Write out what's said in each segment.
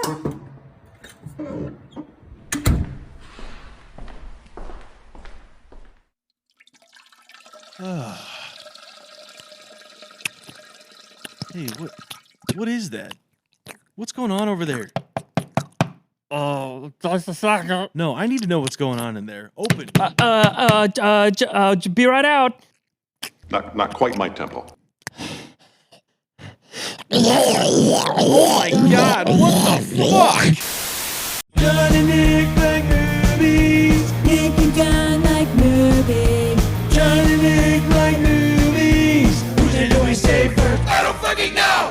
Hey, what is that? What's going on over there? Oh, just a second. No, I need to know what's going on in there. Open. Be right out. Not quite my tempo. Oh my God! What the fuck? John and Nick like movies. Nick and John like movies. John and Nick like movies. Who's it doing safer? I don't fucking know.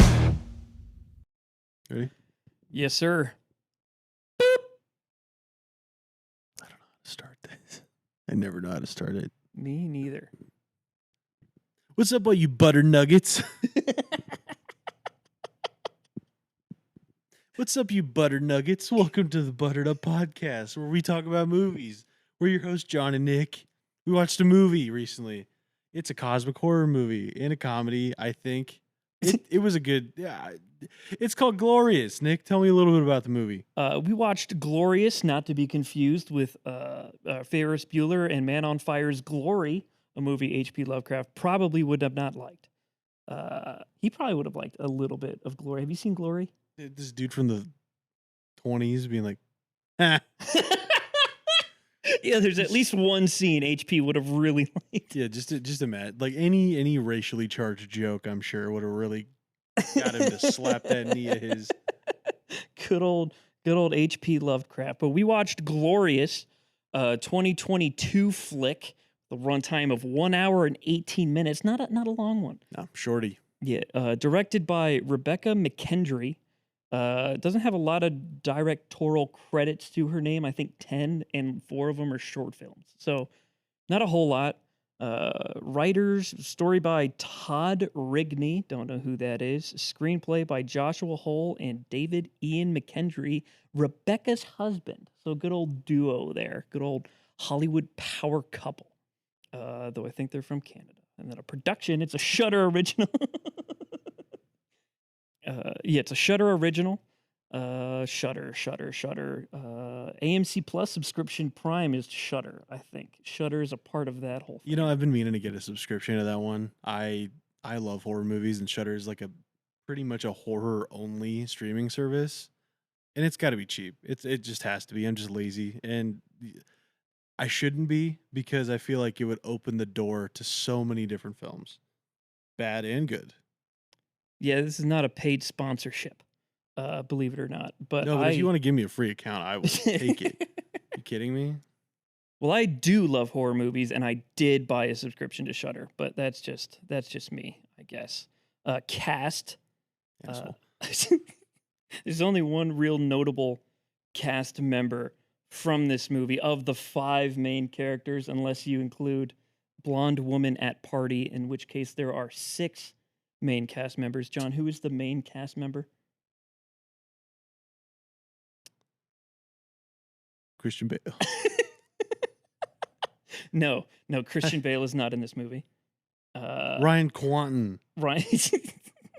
Ready? Yes, sir. I don't know how to start this. I never know how to start it. Me neither. What's up, all you butter nuggets? What's up, you butter nuggets? Welcome to the Buttered Up Podcast, where we talk about movies. We're your hosts, John and Nick. We watched a movie recently. It's a cosmic horror movie and a comedy, I think. It was a good... Yeah, it's called Glorious. Nick, tell me a little bit about the movie. We watched Glorious, not to be confused with Ferris Bueller and Man on Fire's Glory, a movie H.P. Lovecraft probably would have not liked. He probably would have liked a little bit of Glory. Have you seen Glory? This dude from the 20s being like, ah. Yeah, there's at least one scene HP would have really liked. Yeah, just imagine. Like any racially charged joke, I'm sure, would have really got him to slap that knee of his. Good old HP Lovecraft. But we watched Glorious, 2022 flick, the runtime of 1 hour and 18 minutes. Not a long one. No, shorty. Yeah, directed by Rebecca McKendry. Doesn't have a lot of directorial credits to her name. I think 10, and 4 of them are short films. So not a whole lot. Writers, story by Todd Rigney. Don't know who that is. Screenplay by Joshua Hull and David Ian McKendry, Rebecca's husband. So good old duo there. Good old Hollywood power couple. Though I think they're from Canada. And then a production, it's a Shudder original. Yeah, it's a Shudder original. Shudder. AMC Plus subscription Prime is Shudder, I think. Shudder is a part of that whole thing. You know, I've been meaning to get a subscription to that one. I love horror movies, and Shudder is like pretty much a horror only streaming service. And it's got to be cheap. It just has to be. I'm just lazy, and I shouldn't be, because I feel like it would open the door to so many different films, bad and good. Yeah, this is not a paid sponsorship, believe it or not. But no, but if you want to give me a free account, I will take it. You kidding me? Well, I do love horror movies, and I did buy a subscription to Shudder, but that's just me, I guess. Cast. There's only one real notable cast member from this movie of the 5 main characters, unless you include Blonde Woman at Party, in which case there are 6 main cast members. John, who is the main cast member? Christian Bale. No, Christian Bale is not in this movie. Ryan Quanten. Ryan.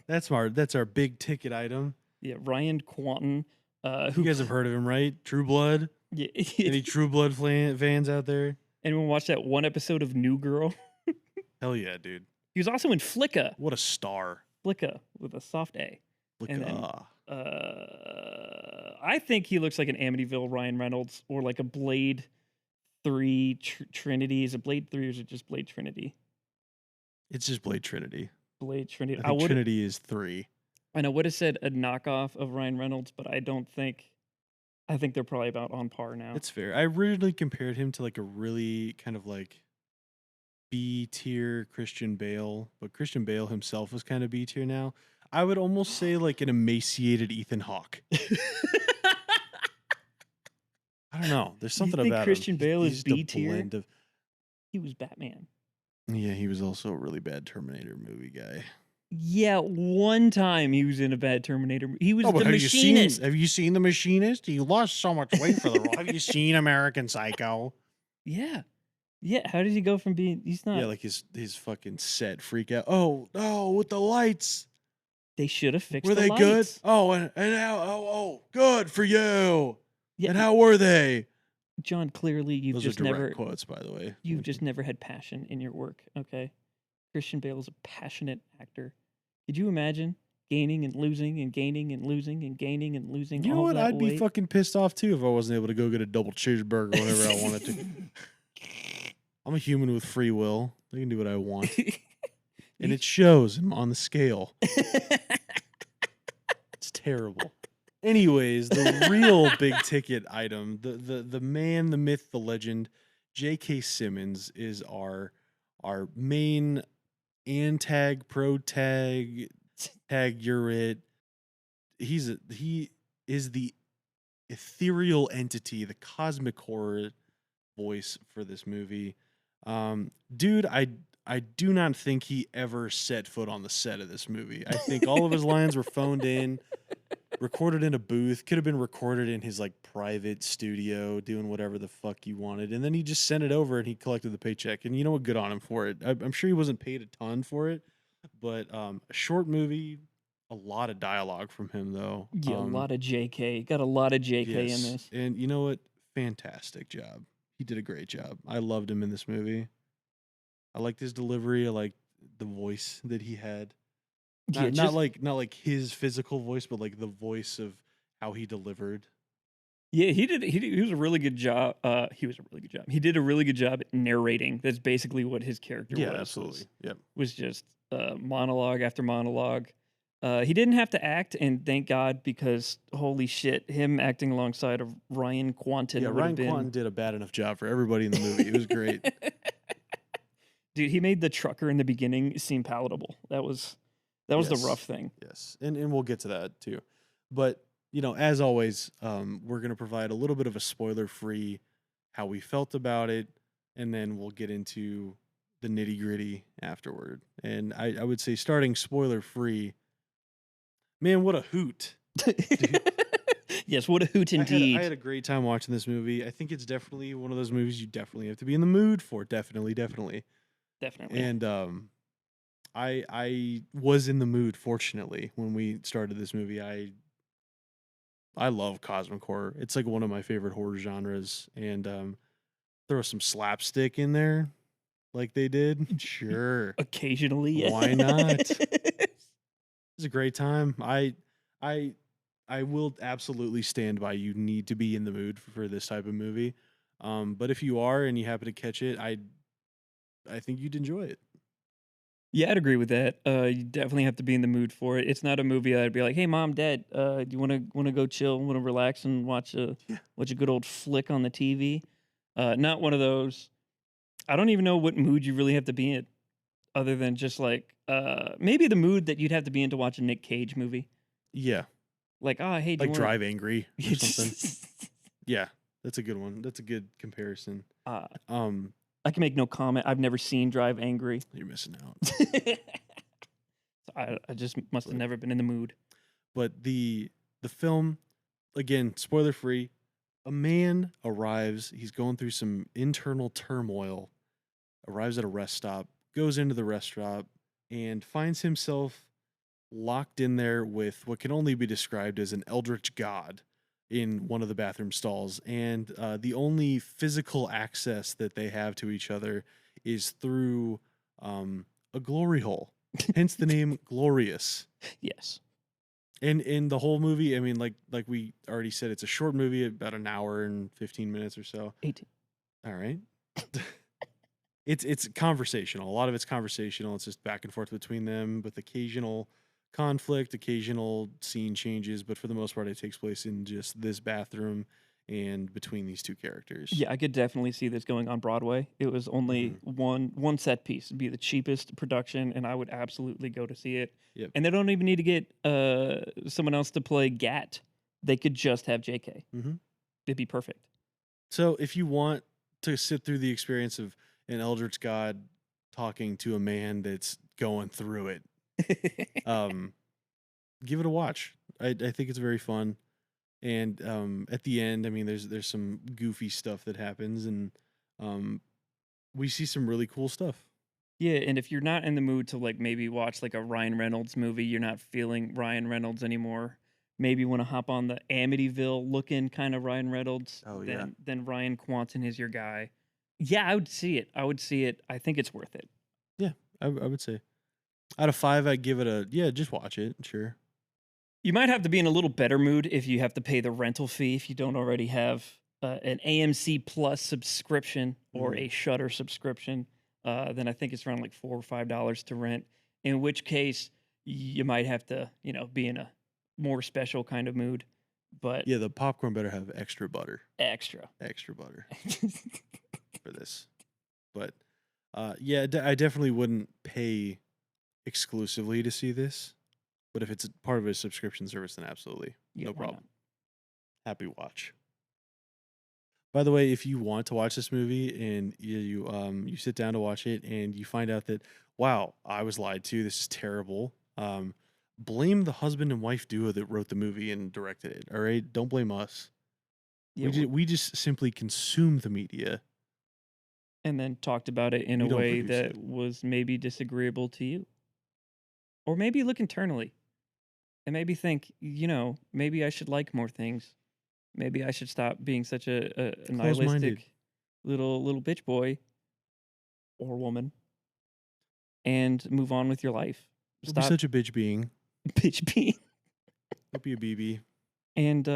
That's our big ticket item. Yeah, Ryan Quanten. Who you guys have heard of him, right? True Blood. Yeah. Any True Blood fans out there? Anyone watch that one episode of New Girl? Hell yeah, dude. He was also in Flicka. What a star. Flicka with a soft A. Flicka. I think he looks like an Amityville Ryan Reynolds, or like a Blade 3 Trinity. Is it Blade 3 or is it just Blade Trinity? It's just Blade Trinity. Blade Trinity. I think Trinity is 3. And I would have said a knockoff of Ryan Reynolds, but I think they're probably about on par now. It's fair. I originally compared him to like a really kind of like B tier Christian Bale, but Christian Bale himself is kind of B tier now. I would almost say like an emaciated Ethan Hawke. I don't know. There's something you think about Christian him. Bale He's is just a B tier. blend of... He was Batman. Yeah, he was also a really bad Terminator movie guy. Yeah, one time he was in a bad Terminator movie. He was the Machinist. Have you seen The Machinist? He lost so much weight for the role. Have you seen American Psycho? Yeah. Yeah, how did he go from being... He's not... Yeah, like his fucking set freak out. Oh, no, with the lights. They should have fixed Were the they good? lights. Oh, and how? Good for you. Yeah, And how were they? John, clearly you've Those are just direct never quotes, by the way. you've just never had passion in your work, okay? Christian Bale is a passionate actor. Could you imagine gaining and losing and gaining and losing and gaining and losing You know all what? that I'd be weight? fucking pissed off too if I wasn't able to go get a double cheeseburger whenever I wanted to. I'm a human with free will. I can do what I want, and it shows on the scale. It's terrible. Anyways, the real big ticket item, the man, the myth, the legend, J.K. Simmons is our main antag, protag, tag you're it. He is the ethereal entity, the cosmic horror voice for this movie. Dude, I do not think he ever set foot on the set of this movie. I think all of his lines were phoned in, recorded in a booth, could have been recorded in his like private studio, doing whatever the fuck he wanted, and then he just sent it over and he collected the paycheck. And you know what? Good on him for it. I'm sure he wasn't paid a ton for it, but a short movie, a lot of dialogue from him though. Yeah, a lot of JK. Got a lot of JK in Yes, this. and you know what? Fantastic job. He did a great job. I loved him in this movie. I liked his delivery. I liked the voice that he had. Yeah, Not not like his physical voice, but like the voice of how he delivered. yeah, he was a really good job. He was a really good job. He did a really good job at narrating. That's basically what his character Yeah, was. absolutely. Yep. Was just monologue after monologue. He didn't have to act, and thank God, because holy shit, him acting alongside of Ryan Quanten Yeah, would Ryan have been. Quanten did a bad enough job for everybody in the movie. It was great. Dude, he made the trucker in the beginning seem palatable. That was the Yes. rough thing. Yes, and we'll get to that too. But you know, as always, we're gonna provide a little bit of a spoiler-free how we felt about it, and then we'll get into the nitty-gritty afterward. And I would say starting spoiler-free, man, what a hoot! Yes, what a hoot indeed. I had a great time watching this movie. I think it's definitely one of those movies you definitely have to be in the mood for. Definitely. Definitely. And I was in the mood, fortunately, when we started this movie. I love cosmic horror. It's like one of my favorite horror genres. And throw some slapstick in there like they did. Sure. Occasionally, yeah. Why not? It's a great time. I will absolutely stand by you need to be in the mood for this type of movie. But if you are and you happen to catch it, I think you'd enjoy it. Yeah, I'd agree with that. You definitely have to be in the mood for it. It's not a movie I'd be like, "Hey, mom, dad, do you want to go chill, want to relax and watch a good old flick on the TV?" Not one of those. I don't even know what mood you really have to be in, other than just like maybe the mood that you'd have to be in to watch a Nick Cage movie. Yeah. Like, oh, hey, do Like you want Drive Angry or something. Yeah, that's a good one. That's a good comparison. I can make no comment. I've never seen Drive Angry. You're missing out. So I just must have never been in the mood. But the film, again, spoiler free. A man arrives. He's going through some internal turmoil. Arrives at a rest stop. Goes into the restaurant and finds himself locked in there with what can only be described as an eldritch god in one of the bathroom stalls. And the only physical access that they have to each other is through a glory hole. Hence the name Glorious. Yes. And in the whole movie, I mean, like we already said, it's a short movie, about an hour and 15 minutes or so. 18. All right. It's conversational. A lot of it's conversational. It's just back and forth between them with occasional conflict, occasional scene changes, but for the most part, it takes place in just this bathroom and between these two characters. Yeah, I could definitely see this going on Broadway. It was only Mm-hmm. one set piece. It'd be the cheapest production, and I would absolutely go to see it. Yep. And they don't even need to get someone else to play Gat. They could just have JK. Mm-hmm. It'd be perfect. So if you want to sit through the experience of an eldritch god talking to a man that's going through it, give it a watch. I think it's very fun. And at the end, I mean, there's some goofy stuff that happens, and we see some really cool stuff. Yeah, and if you're not in the mood to like maybe watch like a Ryan Reynolds movie, you're not feeling Ryan Reynolds anymore. Maybe want to hop on the Amityville looking kind of Ryan Reynolds, Oh yeah, then Ryan Quanten is your guy. Yeah, I would see it. I would see it. I think it's worth it. yeah. I would say out of 5, I'd give it a yeah. Just watch it. Sure. You might have to be in a little better mood if you have to pay the rental fee if you don't already have an AMC Plus subscription or Mhm. a Shutter subscription. Then I think it's around like $4 or $5 to rent. In which case, you might have to, be in a more special kind of mood, but Yeah, the popcorn better have extra butter. extra. Extra butter for this. But yeah, I definitely wouldn't pay exclusively to see this. But if it's a part of a subscription service, then absolutely, Yeah, no why not? problem. Happy watch. By the way, if you want to watch this movie and you sit down to watch it and you find out that wow, I was lied to, this is terrible. Blame the husband and wife duo that wrote the movie and directed it. All right, don't blame us. Yeah, We just simply consume the media. and then talked about it in a We don't way produce that it. was maybe disagreeable to you, or maybe look internally and maybe think, maybe I should like more things. Maybe I should stop being such a Close-minded. nihilistic little bitch boy or woman and move on with your life. Don't be Stop such a bitch being. bitch being Don't be a BB. and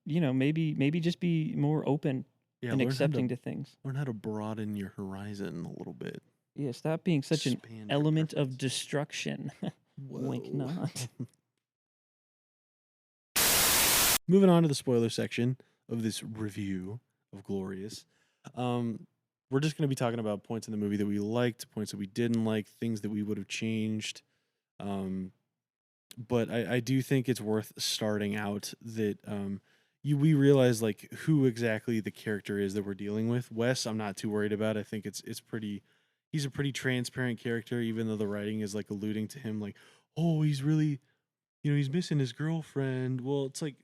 maybe just be more open Yeah, and accepting to things. learn how to broaden your horizon a little bit. Yeah, stop being such an Expand your element of preference. destruction. Wink Whoa. not. Moving on to the spoiler section of this review of Glorious. We're just going to be talking about points in the movie that we liked, points that we didn't like, things that we would have changed. Um, but I do think it's worth starting out that we realize like who exactly the character is that we're dealing with. Wes, I'm not too worried about. I think it's pretty. He's a pretty transparent character, even though the writing is like alluding to him like, oh, he's really, he's missing his girlfriend. Well, it's like,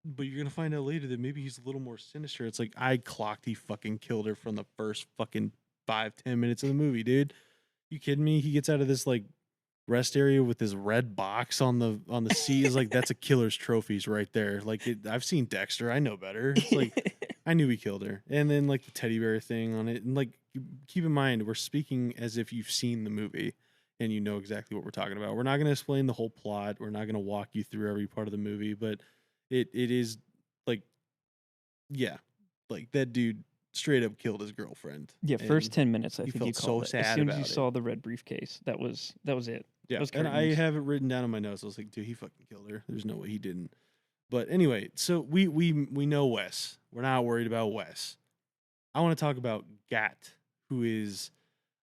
but you're gonna find out later that maybe he's a little more sinister. It's like I clocked he fucking killed her from the first fucking 5-10 minutes of the movie, dude. You kidding me? He gets out of this like rest area with his red box on the seat. Is like that's a killer's trophies right there. Like I've seen Dexter. I know better. It's like I knew he killed her. And then like the teddy bear thing on it. And like keep in mind we're speaking as if you've seen the movie and you know exactly what we're talking about. We're not going to explain the whole plot. We're not going to walk you through every part of the movie, but it is like yeah, like that dude straight up killed his girlfriend. Yeah, first And 10 minutes, I he think you felt so called it. As sad soon as you about it. saw the red briefcase, that was it. Yeah, was and I curtains. have it written down in my notes. I was like, dude, he fucking killed her. There's no way he didn't. But anyway, so we know Wes. We're not worried about Wes. I want to talk about Gat, who is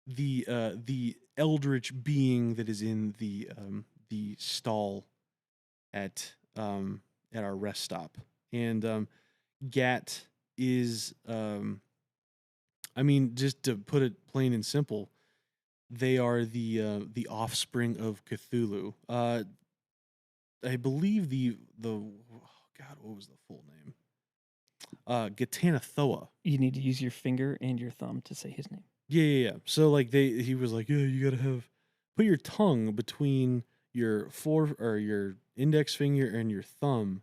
the eldritch being that is in the stall at our rest stop. And Gat is I mean, just to put it plain and simple, they are the offspring of Cthulhu. I believe oh God, what was the full name? Gatanathoa. You need to use your finger and your thumb to say his name. Yeah. So like he was like, yeah, you gotta put your tongue between your your index finger and your thumb,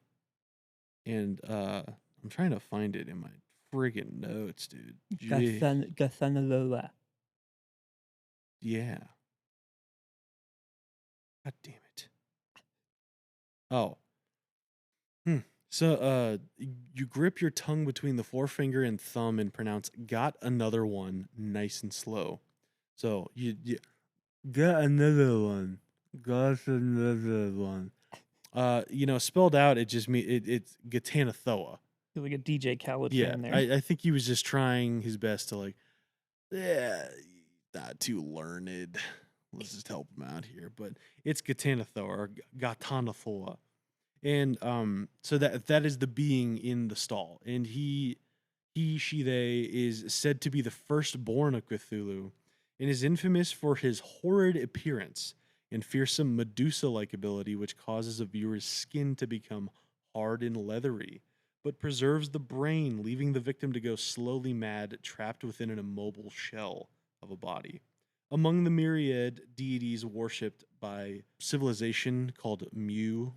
and I'm trying to find it in my friggin' notes, dude. Gee. Gathanaloa. Yeah. God damn it. Oh. So you grip your tongue between the forefinger and thumb and pronounce got another one nice and slow. So you got another one. Got another one. Spelled out it just it's Gatanathoa. You're like a DJ Khaled Yeah. fan there. I think he was just trying his best to like, yeah, not too learned. Let's just help him out here. But it's Gatanathoa or Gatanathoa. And so that is the being in the stall. And she, they is said to be the firstborn of Cthulhu and is infamous for his horrid appearance and fearsome Medusa-like ability, which causes a viewer's skin to become hard and leathery, but preserves the brain, leaving the victim to go slowly mad, trapped within an immobile shell of a body. Among the myriad deities worshipped by civilization called Mu,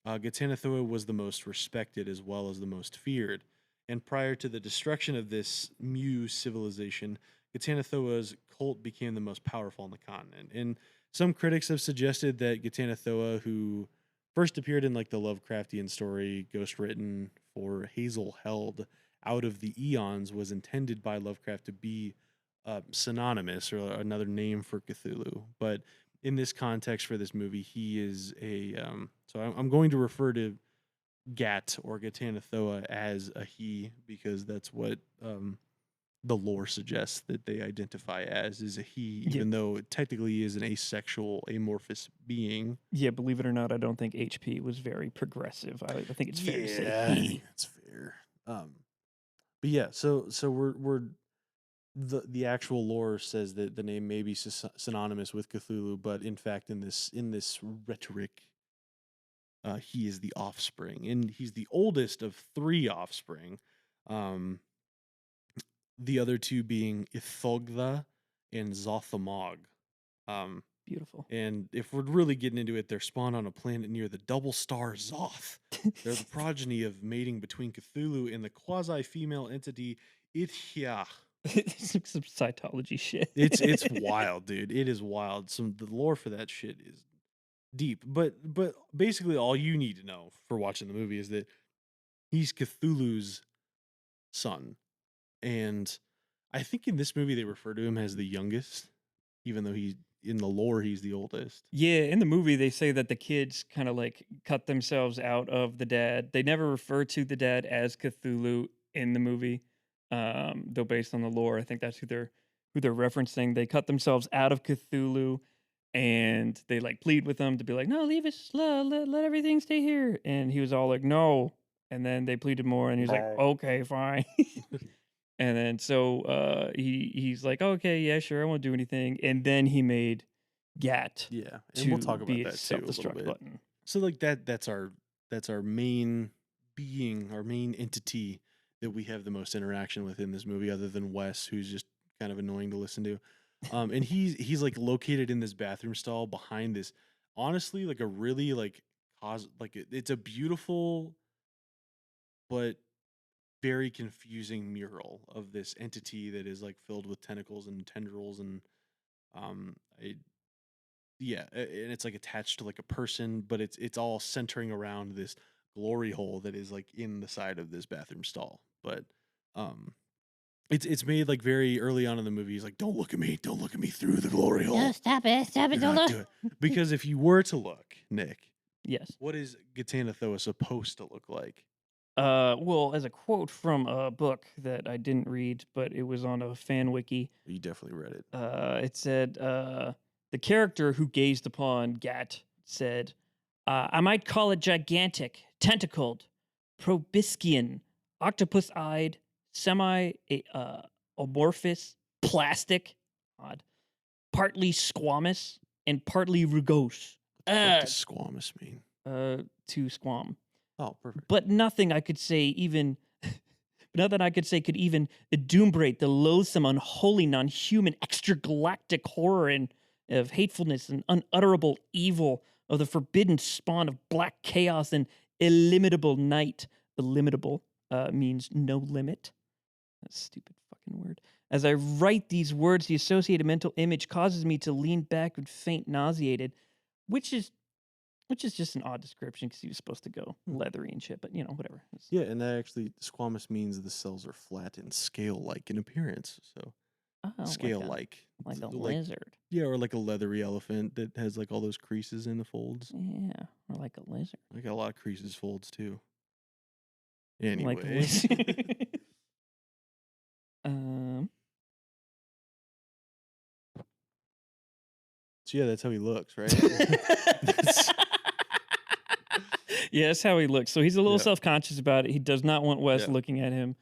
Gatanathoa was the most respected as well as the most feared. And prior to the destruction of this Mu civilization, Gatanathoa's cult became the most powerful on the continent. And some critics have suggested that Gatanathoa, who first appeared in like the Lovecraftian story Ghost Written for Hazel Held out of the eons, was intended by Lovecraft to be synonymous or another name for Cthulhu. But in this context for this movie, he is a. So I'm going to refer to Gat or Gatanathoa as a he because that's what the lore suggests that they identify as is a he, Yeah, even though it technically is an asexual, amorphous being. yeah. Believe it or not, I don't think HP was very progressive. I think it's fair to say Yeah, I think he. that's fair. But yeah, so we're the actual lore says that the name may be synonymous with Cthulhu, but in fact, in this rhetoric, he is the offspring, and he's the oldest of three offspring. Um, the other two being Ithogtha and Zothamog. Um, Beautiful. and if we're really getting into it, they're spawned on a planet near the double star Zoth. They're the progeny of mating between Cthulhu and the quasi-female entity Ithya. It's like some Scientology shit. It's wild, dude. It is wild. The lore for that shit is deep. But basically all you need to know for watching the movie is that he's Cthulhu's son. And I think in this movie they refer to him as the youngest, even though he in the lore he's the oldest. Yeah, in the movie they say that the kids kind of like cut themselves out of the dad. They never refer to the dad as Cthulhu in the movie. Though based on the lore, I think that's who they're referencing. They cut themselves out of Cthulhu and they like plead with him to be like, "No, leave us, let everything stay here." And he was all like, "No." And then they pleaded more and he was like, Bah. "Okay, fine." And then so he's like, "Okay, yeah, sure, I won't do anything." And then he made Gat Yeah, and we'll to talk about be its that too a little self-destruct bit. button. So like that's our main being, our main entity that we have the most interaction with in this movie, other than Wes, who's just kind of annoying to listen to. And he's like located in this bathroom stall behind this, honestly, like a really like it's a beautiful but very confusing mural of this entity that is like filled with tentacles and tendrils and I yeah, and it's like attached to like a person, but it's all centering around this glory hole that is like in the side of this bathroom stall. But um it's made like very early on in the movie. He's like, don't look at me through the glory No, hole. stop it, Do don't not look. do it. Because if you were to look, Nick, Yes. what is Gatanathoa supposed to look like? Well, as a quote from a book that I didn't read, but it was on a fan wiki, You definitely read it. it said the character who gazed upon Gat said, "I might call it gigantic, tentacled, proboscidean, octopus-eyed, semi-amorphous, plastic, odd, partly squamous, and partly rugose." What does squamous mean? To squam. Oh, perfect. But nothing I could say even nothing I could say could even adumbrate the loathsome, unholy, non-human, extragalactic horror and of hatefulness and unutterable evil of the forbidden spawn of black chaos and illimitable night. Illimitable means no limit. That stupid fucking word. As I write these words, the associated mental image causes me to lean back and faint nauseated, which is just an odd description because he was supposed to go leathery and shit, but whatever. Yeah, and that actually squamous means the cells are flat and scale-like in appearance. So scale-like, like a lizard. yeah, or like a leathery elephant that has like all those creases in the folds. Yeah, or like a lizard. I got a lot of creases, folds too. Like a Anyway, lizard. um, so yeah, that's how he looks, right? yeah, that's how he looks. So he's a little Yeah. self-conscious about it. He does not want Wes Yeah. looking at him.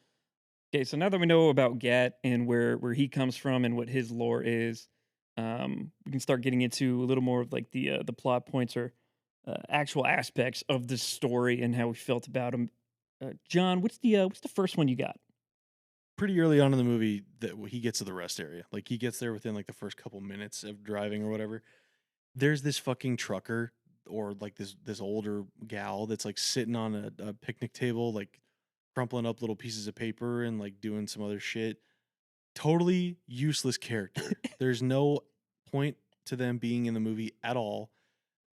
Okay, so now that we know about Gat and where he comes from and what his lore is, we can start getting into a little more of like the plot points or actual aspects of the story and how we felt about him. John, what's the first one you got? pretty early on in the movie that he gets to the rest area. Like he gets there within like the first couple minutes of driving or whatever. There's this fucking trucker or like this older gal that's like sitting on a picnic table, like crumpling up little pieces of paper and like doing some other shit. Totally useless character. There's no point to them being in the movie at all.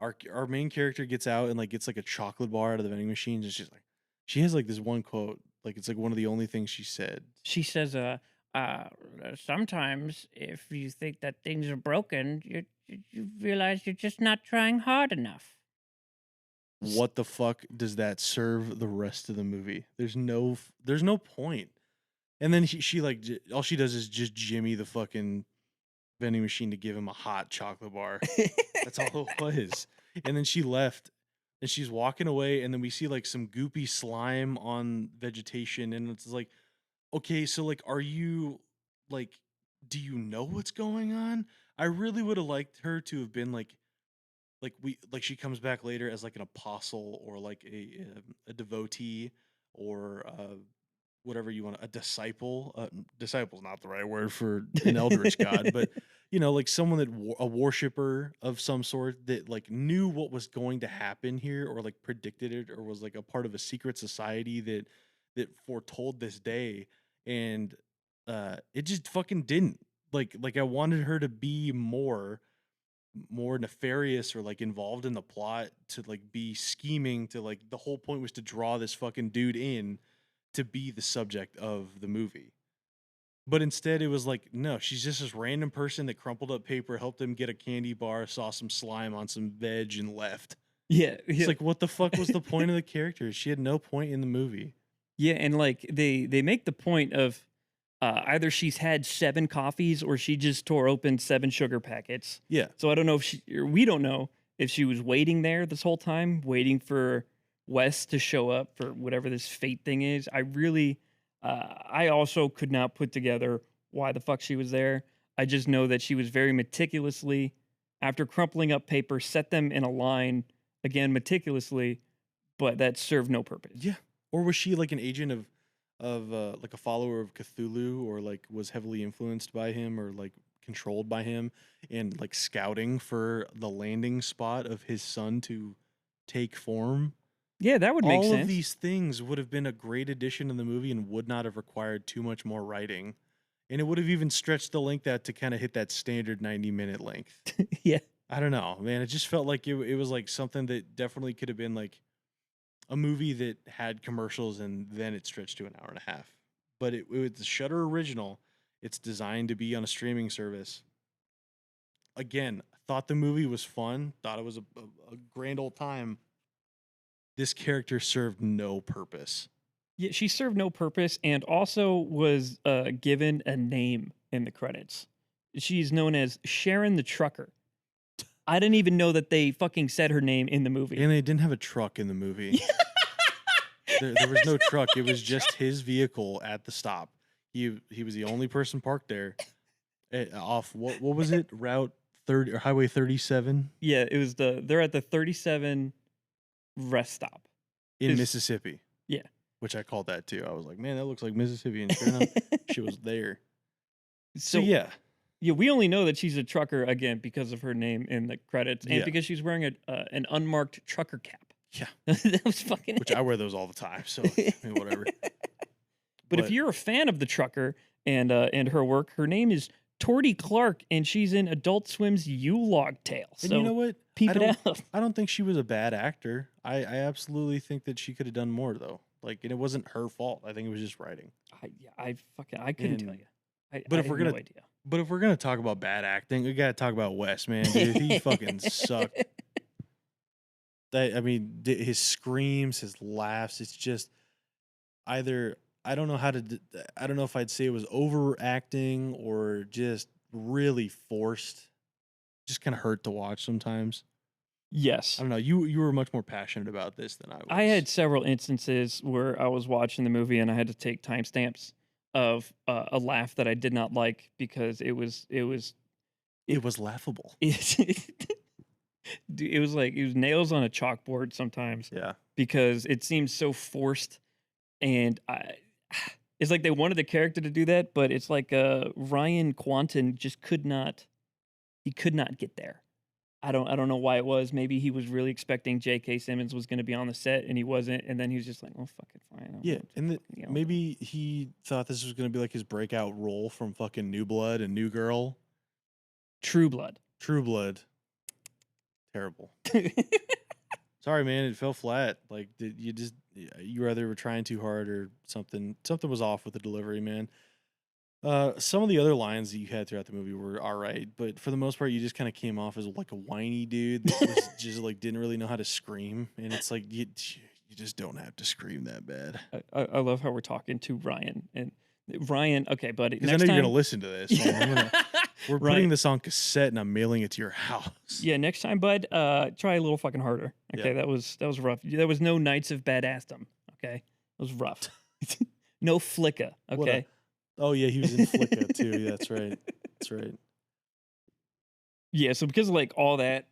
Our main character gets out and like gets like a chocolate bar out of the vending machine, and she's like, she has like this one quote, like it's like one of the only things she said. She says, uh, sometimes if you think that things are broken, you realize you're just not trying hard enough. What the fuck does that serve the rest of the movie? There's no point. And then she like all she does is just jimmy the fucking vending machine to give him a hot chocolate bar. That's all it was. And then she left and she's walking away, and then we see like some goopy slime on vegetation, and it's like, okay, so like are you like, do you know what's going on? I really would have liked her to have been like she comes back later as like an apostle or like a devotee or whatever you want, a disciple. Disciple's not the right word for an eldritch god, but like someone that a worshiper of some sort that like knew what was going to happen here or like predicted it or was like a part of a secret society that foretold this day. And it just fucking didn't. Like I wanted her to be more nefarious or like involved in the plot, to like be scheming, to like the whole point was to draw this fucking dude in to be the subject of the movie. But instead it was like, no, she's just this random person that crumpled up paper, helped him get a candy bar, saw some slime on some veg and left. Yeah, It's like, what the fuck was the point of the character? She had no point in the movie. yeah, and like they make the point of either she's had 7 coffees or she just tore open 7 sugar packets. Yeah. So I don't know if we don't know if she was waiting there this whole time, waiting for Wes to show up for whatever this fate thing is. I also could not put together why the fuck she was there. I just know that she was very meticulously, after crumpling up paper, set them in a line again meticulously, but that served no purpose. Yeah. Or was she like an agent of like a follower of Cthulhu, or like was heavily influenced by him or like controlled by him, and like scouting for the landing spot of his son to take form? Yeah, that would make All sense. of these things would have been a great addition to the movie and would not have required too much more writing. And it would have even stretched the length out to kind of hit that standard 90-minute length. Yeah. I don't know, man. It just felt like it was like something that definitely could have been like a movie that had commercials and then it stretched to an hour and a half. But it was the Shutter original. It's designed to be on a streaming service. Again, thought the movie was fun. Thought it was a grand old time. This character served no purpose. Yeah, she served no purpose and also was given a name in the credits. She's known as Sharon the Trucker. I didn't even know that they fucking said her name in the movie. And they didn't have a truck in the movie. There was no truck. It was just his vehicle at the stop. He was the only person parked there. Off what was it? Route 30 or Highway 37 Yeah, it was they're at the 37 rest stop in Is- Mississippi. Yeah. Which I called that too. I was like, man, that looks like Mississippi. And sure enough, she was there. So yeah. Yeah, we only know that she's a trucker again because of her name in the credits and Yeah. because she's wearing an unmarked trucker cap. Yeah. That was fucking Which I wear those all the time. So I mean, whatever. But if you're a fan of the trucker and her work, her name is Tordy Clark, and she's in Adult Swim's U-Log Tale. And So you know what? peep it out. I don't think she was a bad actor. I absolutely think that she could have done more though. Like, and it wasn't her fault. I think it was just writing. I couldn't tell And- you. but I if we're have no gonna- idea. But if we're gonna talk about bad acting, we gotta talk about Wes, man. Dude, he fucking sucked. I mean, his screams, his laughs. It's just either I don't know how to. I don't know if I'd say it was overacting or just really forced. Just kind of hurt to watch sometimes. Yes. I don't know. You were much more passionate about this than I was. I had several instances where I was watching the movie and I had to take timestamps of a laugh that I did not like because it was laughable. Dude, it was like it was nails on a chalkboard sometimes Yeah. because it seems so forced and It's like they wanted the character to do that, but it's like Ryan Quanten just could not. He could not get there. I don't know why it was. Maybe he was really expecting J.K. Simmons was going to be on the set and he wasn't, and then he was just like, "Oh, fuck it, fine." Yeah, and You know, maybe he thought this was going to be like his breakout role from fucking New Blood and New Girl. True Blood. True Blood. Terrible. Sorry, man. It fell flat. Like, did you just you either were trying too hard or something? Something was off with the delivery, man. Some of the other lines that you had throughout the movie were all right, but for the most part, you just kind of came off as like a whiny dude that was just like didn't really know how to scream, and it's like you just don't have to scream that bad. I love how we're talking to Ryan and Ryan. Okay, buddy. Because I know you're gonna listen to this. Man. We're Right. putting this on cassette and I'm mailing it to your house. Yeah, next time, bud, try a little fucking harder. Okay, Yeah. that was rough. There was no Knights of Badassdom. Okay, it was rough. No Flicka. What a- Okay. Oh yeah, he was in Flicka too. Yeah, that's right. That's right. Yeah, so because of like all that,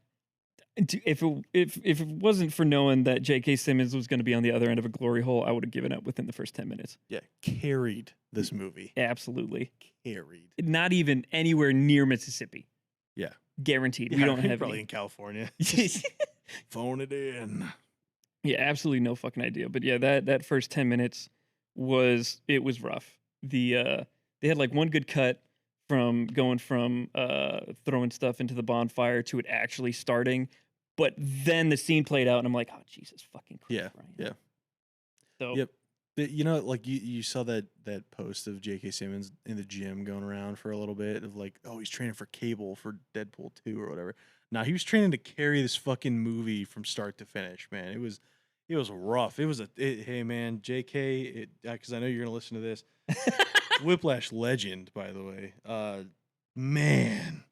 if it wasn't for knowing that J.K. Simmons was going to be on the other end of a glory hole, I would have given up within the first 10 minutes. Yeah, carried this movie. Absolutely. Carried. Not even anywhere near Mississippi. Yeah. Guaranteed. Yeah, We don't have probably any. in California. Phone it in. Yeah, absolutely no fucking idea. But yeah, that first 10 minutes was rough. They had like one good cut from going from throwing stuff into the bonfire to it actually starting, but then the scene played out and I'm like, oh Jesus fucking Christ, Yeah. Ryan. Yeah. So Yep. You know, like you saw that post of J.K. Simmons in the gym going around for a little bit of like, oh, he's training for Cable for Deadpool 2 or whatever. Now he was training to carry this fucking movie from start to finish, man. It was rough. It was hey man, J.K. Because I know you're gonna listen to this. Whiplash legend, by the way. Man,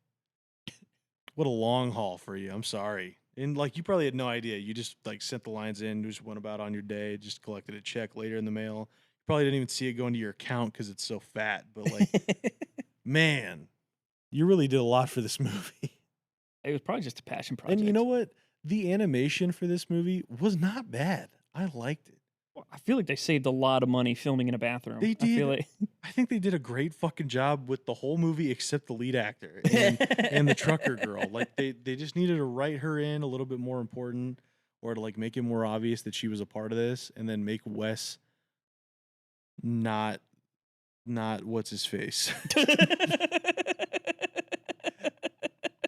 what a long haul for you. I'm sorry. And like you probably had no idea. You just like sent the lines in, just went about on your day, just collected a check later in the mail. You probably didn't even see it go into your account because it's so fat. But like, man, you really did a lot for this movie. it was probably just a passion project. And you know what? The animation for this movie was not bad. I liked it. I feel like they saved a lot of money filming in a bathroom. They I feel did. like I think they did a great fucking job with the whole movie except the lead actor and the trucker girl. Like they just needed to write her in a little bit more important or to like make it more obvious that she was a part of this and then make Wes not what's his face.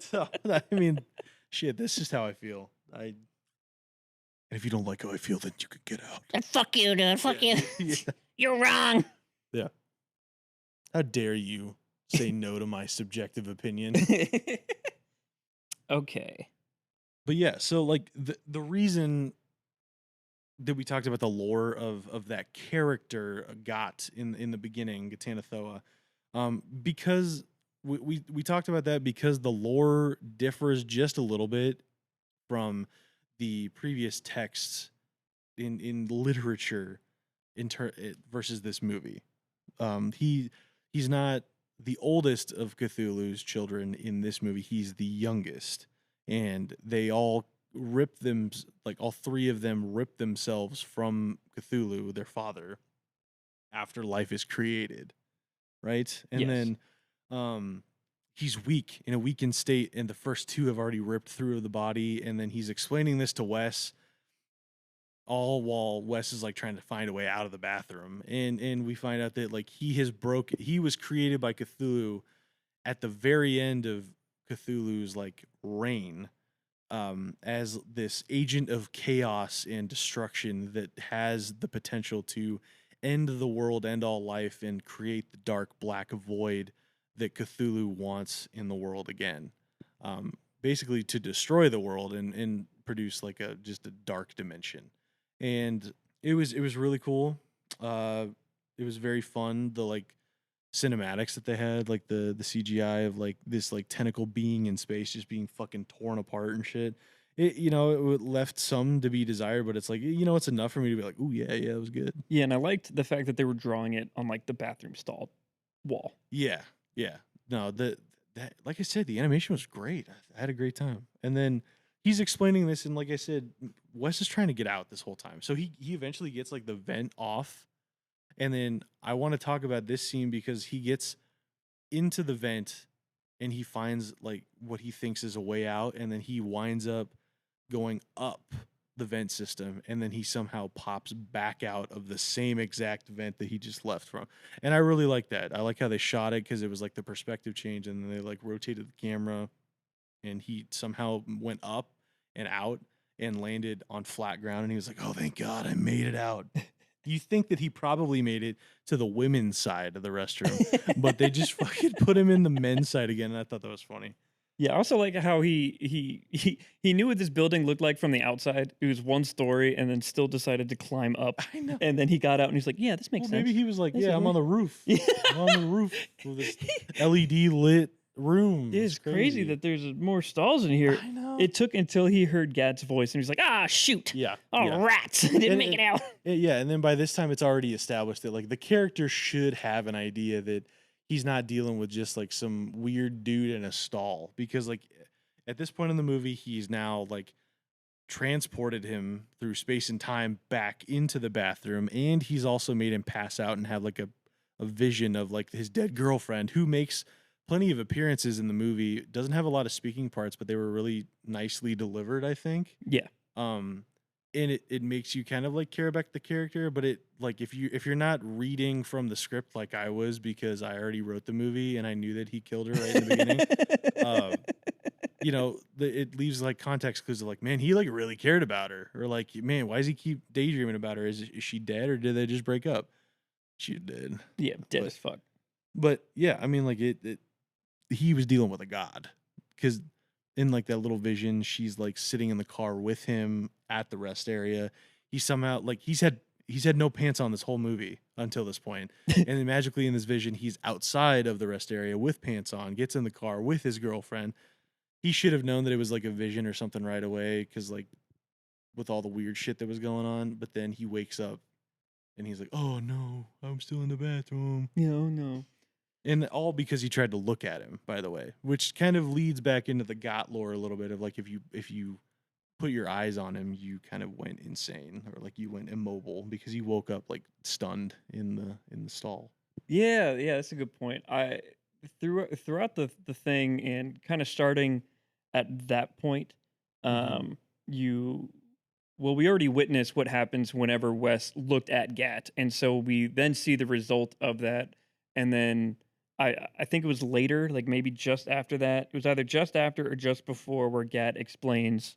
So I mean, shit, this is how I feel. And if you don't like how I feel, then you could get out. Fuck you, dude. Fuck you. Yeah. You're wrong. How dare you say no to my subjective opinion? Okay. But yeah, so like the reason that we talked about the lore of that character got in the beginning, Gatanathoa, because we talked about that because the lore differs just a little bit from the previous texts in literature versus this movie. He's not the oldest of Cthulhu's children in this movie. He's the youngest, and they all all three of them rip themselves from Cthulhu, their father, after life is created, right? And Yes. then he's weak, in a weakened state, and the first two have already ripped through the body, and then he's explaining this to Wes, all while Wes is like trying to find a way out of the bathroom. And we find out that like he was created by Cthulhu at the very end of Cthulhu's like reign, as this agent of chaos and destruction that has the potential to end the world, end all life, and create the dark black void that Cthulhu wants in the world again. Basically to destroy the world and produce like just a dark dimension. And it was really cool. It was very fun. The like cinematics that they had, like the CGI of like this like tentacle being in space just being fucking torn apart and shit. It left some to be desired, but it's like, it's enough for me to be like, oh yeah, it was good. Yeah, and I liked the fact that they were drawing it on like the bathroom stall wall. Yeah. No, that like I said, the animation was great. I had a great time. And then he's explaining this, and like I said, Wes is trying to get out this whole time. So he eventually gets like the vent off, And then I want to talk about this scene because he gets into the vent and he finds like what he thinks is a way out, and then he winds up going up the vent system, and then he somehow pops back out of the same exact vent that he just left from. And I really like that. I like how they shot it because it was like the perspective change, and then they like rotated the camera, and he somehow went up and out and landed on flat ground, and he was like, "Oh, thank God, I made it out." You think that he probably made it to the women's side of the restroom, but they just fucking put him in the men's side again, and I thought that was funny. Yeah, I also like how he knew what this building looked like from the outside. It was one story, and then still decided to climb up. I know. And then he got out, and he's like, "Yeah, this makes Well, sense." maybe he was like, This "Yeah, is I'm on the roof. Yeah. I'm on the roof of this LED lit room." It's crazy that there's more stalls in here. I know. It took until he heard Gad's voice, and he's like, "Ah, shoot! Yeah. Oh, yeah. rats! I didn't And make it out." Yeah, and then by this time it's already established that like the character should have an idea that he's not dealing with just like some weird dude in a stall, because like at this point in the movie he's now like transported him through space and time back into the bathroom, and he's also made him pass out and have like a vision of like his dead girlfriend, who makes plenty of appearances in the movie. Doesn't have a lot of speaking parts, but they were really nicely delivered, I think. Yeah. And it makes you kind of like care about the character, but it like if you're not reading from the script like I was, because I already wrote the movie and I knew that he killed her right in the beginning, you know, it leaves like context clues of like, man, he like really cared about her, or like, man, why does he keep daydreaming about her? Is she dead, or did they just break up? She's dead. Yeah, dead as fuck. But yeah, I mean, like he was dealing with a god, because in like that little vision, she's like sitting in the car with him at the rest area. He somehow like he's had no pants on this whole movie until this point, and then magically in this vision, he's outside of the rest area with pants on, gets in the car with his girlfriend. He should have known that it was like a vision or something right away, because like with all the weird shit that was going on. But then he wakes up and he's like, "Oh no, I'm still in the bathroom." No, no. And all because he tried to look at him, by the way, which kind of leads back into the Got lore a little bit of like, if you put your eyes on him, you kind of went insane, or like you went immobile, because he woke up like stunned in the stall. Yeah, that's a good point. I throughout the thing, and kind of starting at that point, Mhm. you we already witnessed what happens whenever Wes looked at Gat, and so we then see the result of that, and then I think it was later, like maybe just after that. It was either just after or just before, where Gat explains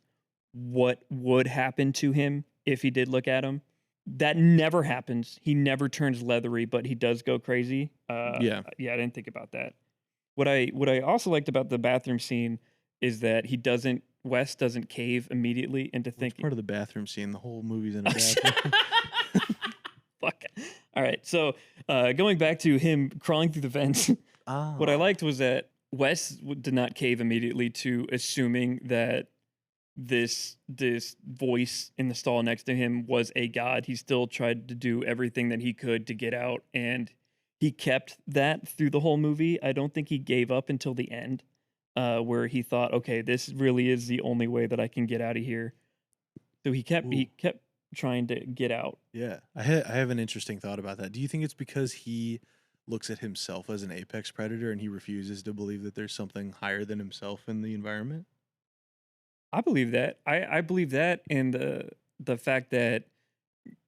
what would happen to him if he did look at him. That never happens. He never turns leathery, but he does go crazy. Yeah. Yeah, I didn't think about that. What I also liked about the bathroom scene is that Wes doesn't cave immediately into Which thinking. part of the bathroom scene? The whole movie's in a bathroom. Fuck. All right. So going back to him crawling through the vents, what I liked was that Wes did not cave immediately to assuming that this voice in the stall next to him was a god. He still tried to do everything that he could to get out, and he kept that through the whole movie. I don't think he gave up until the end, where he thought, okay, this really is the only way that I can get out of here. So he kept trying to get out. Yeah, I have an interesting thought about that. Do you think it's because he looks at himself as an apex predator and he refuses to believe that there's something higher than himself in the environment? I believe that. I believe that, and the fact that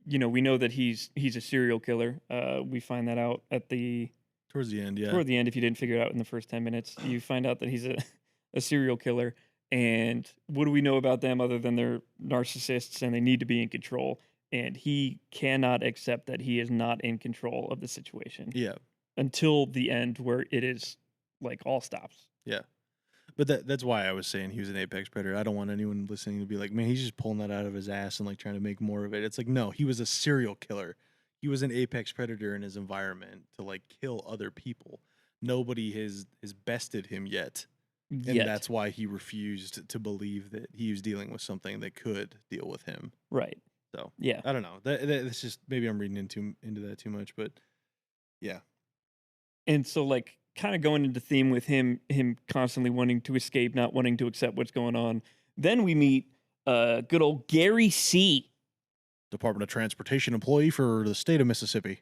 we know that he's a serial killer. We find that out at the Towards the end, yeah. toward the end. If you didn't figure it out in the first 10 minutes, you find out that he's a serial killer. And what do we know about them other than they're narcissists and they need to be in control? And he cannot accept that he is not in control of the situation Yeah, until the end, where it is like all stops. yeah. But that's why I was saying he was an apex predator. I don't want anyone listening to be like, man, he's just pulling that out of his ass and like trying to make more of it. It's like, no, he was a serial killer. He was an apex predator in his environment to like kill other people. Nobody has bested him yet. And Yet. that's why he refused to believe that he was dealing with something that could deal with him. Right. So Yeah. I don't know. That's just, maybe I'm reading into that too much, but yeah. And so, like, kind of going into theme with him constantly wanting to escape, not wanting to accept what's going on. Then we meet good old Gary C. Department of Transportation employee for the state of Mississippi.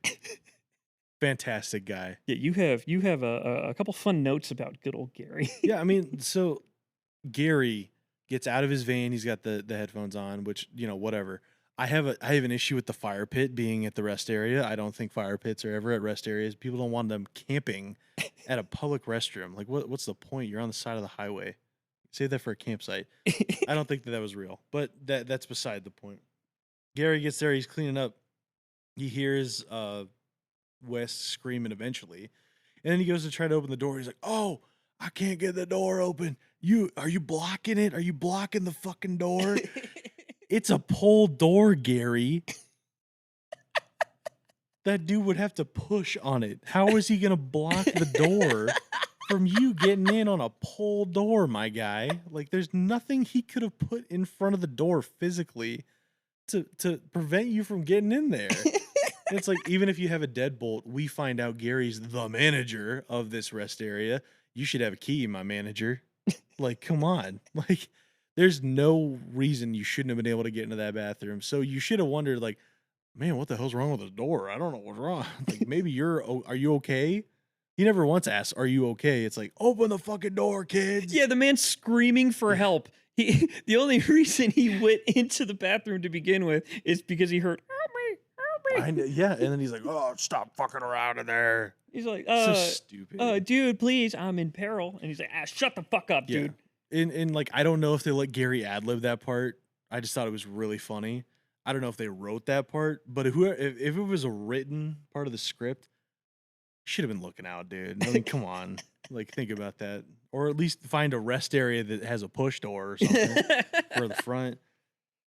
Fantastic guy. Yeah, you have a couple fun notes about good old Gary. Yeah, I mean, so Gary gets out of his van. He's got the headphones on, which, you know, whatever. I have an issue with the fire pit being at the rest area. I don't think fire pits are ever at rest areas. People don't want them camping at a public restroom. Like, what's the point? You're on the side of the highway. Save that for a campsite. I don't think that was real, but that's beside the point. Gary gets there. He's cleaning up. He hears Wes screaming eventually, and then he goes to try to open the door. He's like, "Oh, I can't get the door open. Are you blocking it? Are you blocking the fucking door?" It's a pull door, Gary. That dude would have to push on it. How is he gonna block the door from you getting in on a pull door, my guy? Like, there's nothing he could have put in front of the door physically to prevent you from getting in there. It's like, even if you have a deadbolt, we find out Gary's the manager of this rest area. You should have a key, my manager. Like, come on. Like, there's no reason you shouldn't have been able to get into that bathroom. So you should have wondered, like, man, what the hell's wrong with the door? I don't know what's wrong. Like, maybe are you okay? He never once asked, are you okay? It's like, open the fucking door, kids. Yeah, the man's screaming for help. The only reason he went into the bathroom to begin with is because he heard, help me, help me. Yeah, and then he's like, oh, stop fucking around in there. He's like, So stupid. dude, please, I'm in peril. And he's like, shut the fuck up, dude. And like, I don't know if they let Gary ad-lib that part. I just thought it was really funny. I don't know if they wrote that part, but if it was a written part of the script, should have been looking out, dude. I mean, come on. Like, think about that. Or at least find a rest area that has a push door or something for the front.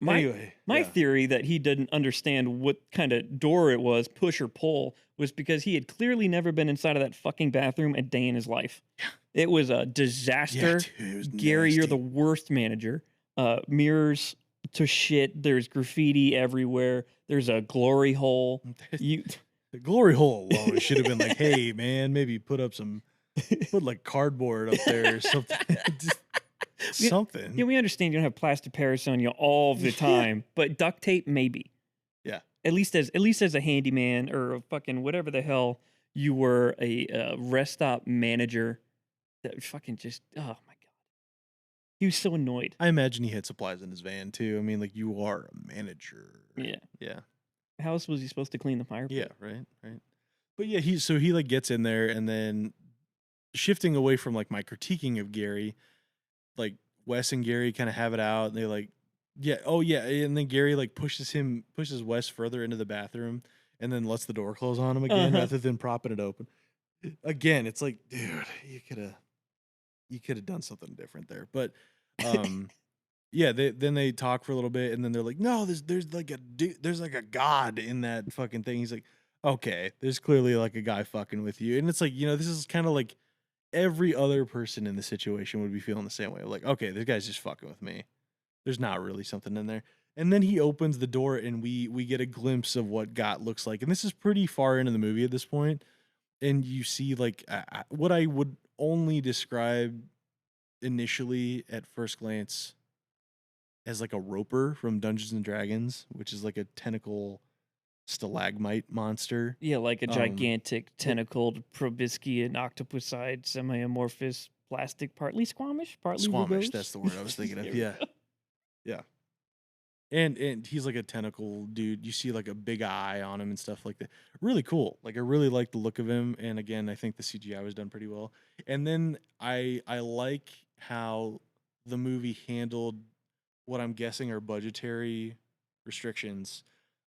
My theory that he didn't understand what kind of door it was, push or pull, was because he had clearly never been inside of that fucking bathroom a day in his life. It was a disaster. Yeah, dude, it was Gary, you're nasty. the worst manager. Mirrors to shit. There's graffiti everywhere. There's a glory hole. The glory hole alone should have been like, hey, man, maybe put like cardboard up there or something. Just something. Yeah, we understand you don't have plaster Paris on you all the time, but duct tape, maybe. Yeah. At least as a handyman or a fucking whatever the hell you were, a rest stop manager. That fucking just, oh my god, he was so annoyed. I imagine he had supplies in his van too. I mean, like, you are a manager. Yeah. How else was he supposed to clean the fire pit? Yeah, right. But yeah, he like gets in there, and then shifting away from like my critiquing of Gary, like Wes and Gary kind of have it out, and they like, and then Gary like pushes Wes further into the bathroom, and then lets the door close on him again rather than propping it open. Again, it's like, dude, you could have done something different there, but yeah, then they talk for a little bit, and then they're like, no, there's like a god in that fucking thing. He's like, okay, there's clearly like a guy fucking with you, and it's like, this is kind of like every other person in the situation would be feeling the same way. Like, okay, this guy's just fucking with me. There's not really something in there. And then he opens the door, and we get a glimpse of what God looks like, and this is pretty far into the movie at this point, and you see like what I would only describe initially at first glance as like a roper from Dungeons and Dragons, which is like a tentacle stalagmite monster. Yeah, like a gigantic tentacled proboscidean octopuside semi-amorphous plastic, partly squamish, partly Squamish, rugose. that's the word I was thinking of. There we Yeah. go. Yeah. And he's like a tentacle dude. You see like a big eye on him and stuff like that. Really cool. Like, I really like the look of him. And again, I think the CGI was done pretty well. And then I like how the movie handled what I'm guessing are budgetary restrictions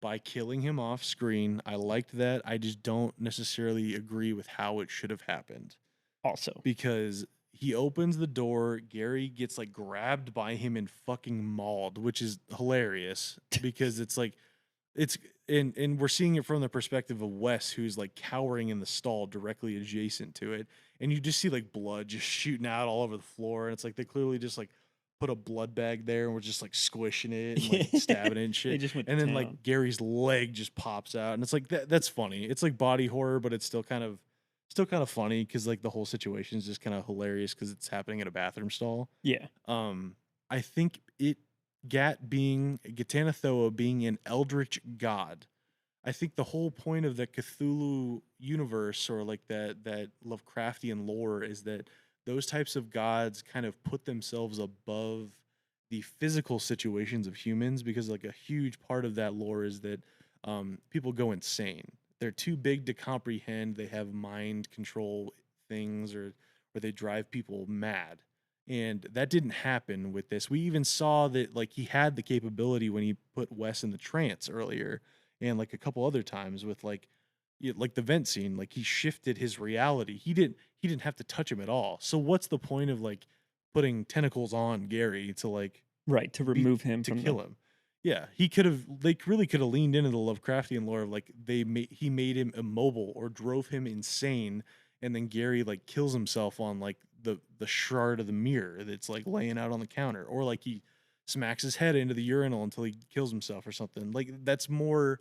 by killing him off screen. I liked that. I just don't necessarily agree with how it should have happened. Also, Because he opens the door, Gary gets like grabbed by him and fucking mauled, which is hilarious because it's like and we're seeing it from the perspective of Wes, who's like cowering in the stall directly adjacent to it, and you just see like blood just shooting out all over the floor, and it's like they clearly just like put a blood bag there and we're just like squishing it and like stabbing it and shit. They just went and to then town. like Gary's leg just pops out, and it's like that's funny. It's like body horror, but it's still kind of funny because like the whole situation is just kind of hilarious because it's happening in a bathroom stall. yeah. I think it Gatanathoa being an eldritch god. I think the whole point of the Cthulhu universe, or like that Lovecraftian lore, is that those types of gods kind of put themselves above the physical situations of humans, because like a huge part of that lore is that people go insane. They're too big to comprehend. They have mind control things, or they drive people mad. And that didn't happen with this. We even saw that like he had the capability when he put Wes in the trance earlier, and like a couple other times with like like the vent scene, like he shifted his reality. He didn't have to touch him at all. So what's the point of like putting tentacles on Gary to like Right, to be remove him to from kill him? Yeah, he could have. They really could have leaned into the Lovecraftian lore of like he made him immobile or drove him insane, and then Gary like kills himself on like the shard of the mirror that's like laying out on the counter, or like he smacks his head into the urinal until he kills himself or something. Like that's more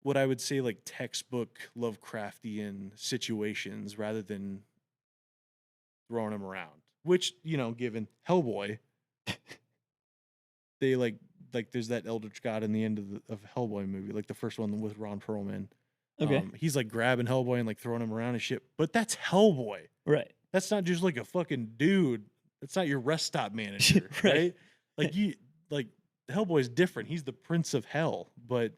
what I would say like textbook Lovecraftian situations rather than throwing him around. Which, given Hellboy, they like there's that Eldritch God in the end of Hellboy movie, like the first one with Ron Perlman. Okay. He's like grabbing Hellboy and like throwing him around and shit. But that's Hellboy. Right. That's not just like a fucking dude. That's not your rest stop manager, Right. right? Like like Hellboy's different. He's the Prince of Hell. But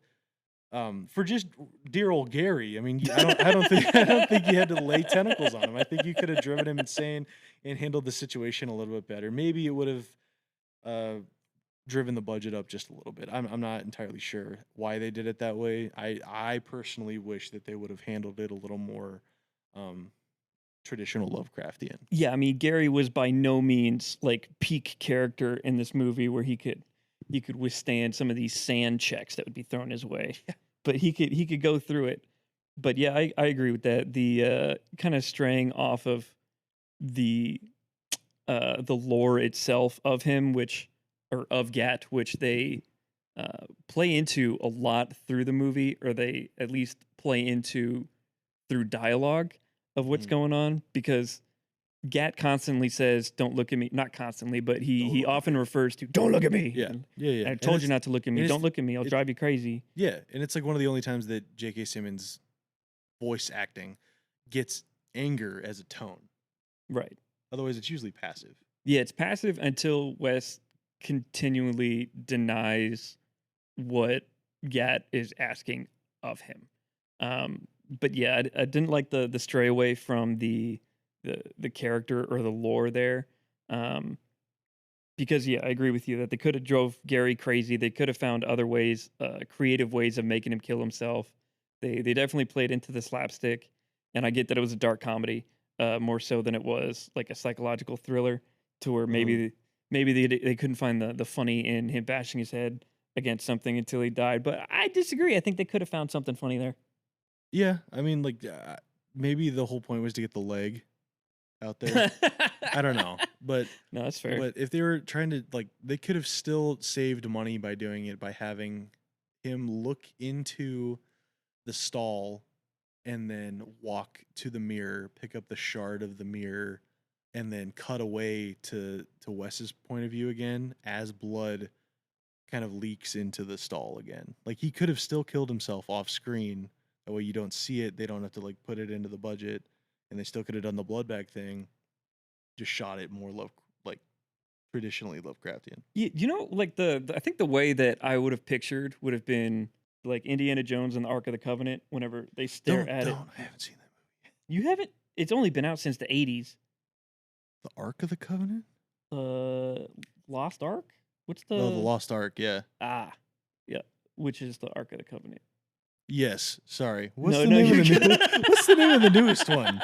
for just dear old Gary, I mean, I don't think you had to lay tentacles on him. I think you could have driven him insane and handled the situation a little bit better. Maybe it would have uh, driven the budget up just a little bit. I'm not entirely sure why they did it that way. I personally wish that they would have handled it a little more um, traditional Lovecraftian. Yeah, I mean Gary was by no means like peak character in this movie where he could withstand some of these sand checks that would be thrown his way. Yeah. But he could go through it. But yeah, I agree with that. The kind of straying off of the lore itself of him, or of Gat, which they play into a lot through the movie, or they at least play into through dialogue of what's Mhm. going on, because Gat constantly says, "Don't look at me." Not constantly, but Don't he look at often refers to, "Don't look at me." Yeah, yeah. I told you not to look at me. it's- Don't look at me. I'll it- drive you crazy. Yeah, and it's like one of the only times that J.K. Simmons voice acting gets anger as a tone. Right. Otherwise, it's usually passive. Yeah, it's passive until Wes continually denies what Gat is asking of him. But yeah, I didn't like the stray away from the character or the lore there. Because yeah, I agree with you that they could have drove Gary crazy. They could have found other ways, creative ways of making him kill himself. They definitely played into the slapstick, and I get that it was a dark comedy, more so than it was like a psychological thriller, to where maybe they couldn't find the funny in him bashing his head against something until he died. But I disagree. I think they could have found something funny there. Yeah, I mean, like maybe the whole point was to get the leg out there. I don't know, but No, that's fair. But if they were trying to like, they could have still saved money by doing it by having him look into the stall and then walk to the mirror, pick up the shard of the mirror, and then cut away to Wes's point of view again as blood kind of leaks into the stall again. Like he could have still killed himself off screen. That way you don't see it. They don't have to like put it into the budget, and they still could have done the blood bag thing. Just shot it more like traditionally Lovecraftian. You know, like I think the way that I would have pictured would have been like Indiana Jones and the Ark of the Covenant. Whenever they stare at it, I haven't seen that movie. you haven't. It's only been out since the '80s. The Ark of the Covenant? Lost Ark. What's the Oh, the Lost Ark. Yeah. yeah, which is the Ark of the Covenant. Yes. Sorry. No, you're good. What's the name of the newest one?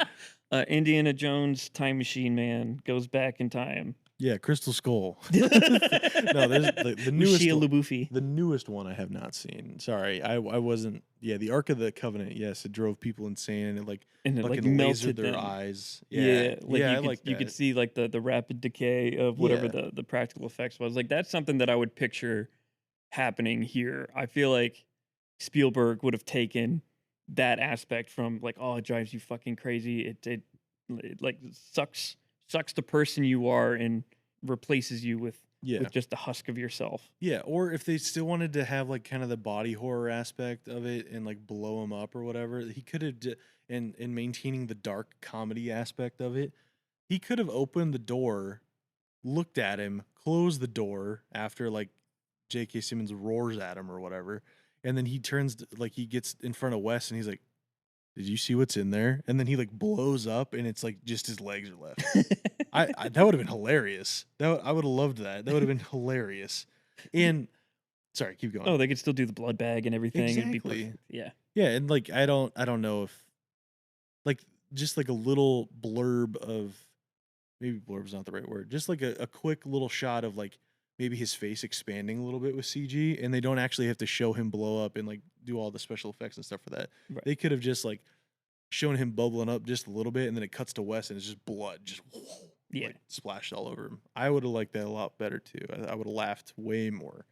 Indiana Jones Time Machine Man goes back in time. Yeah, Crystal Skull. No, there's the With newest Shia one. LaBeouf. The newest one I have not seen. Sorry, I wasn't. Yeah, the Ark of the Covenant. Yes, it drove people insane and it like And it like fucking lasered melted their them. eyes. Yeah, like yeah, you I could, like you could that. see like the rapid decay of whatever Yeah. the practical effects was. Like that's something that I would picture happening here. I feel like Spielberg would have taken that aspect from like, oh, it drives you fucking crazy. It like sucks the person you are and replaces you with Yeah. with just the husk of yourself. Yeah, or if they still wanted to have like kind of the body horror aspect of it and like blow him up or whatever, he could have and maintaining the dark comedy aspect of it, he could have opened the door, looked at him, closed the door after like J.K. Simmons roars at him or whatever, and then he turns like he gets in front of Wes and he's like, "Did you see what's in there?" And then he like blows up and it's like just his legs are left. I that would have been hilarious. I would have loved that. That would have been hilarious. And sorry, keep going. Oh, they could still do the blood bag and everything. It'd be Exactly. perfect. Yeah. Yeah, and like I don't know if like just like a little blurb of maybe blurb's not the right word. Just like a quick little shot of like maybe his face expanding a little bit with CG, and they don't actually have to show him blow up and like do all the special effects and stuff for that. Right. They could have just like shown him bubbling up just a little bit, and then it cuts to Wes and it's just blood, just Yeah. like splashed all over him. I would have liked that a lot better too. I would have laughed way more.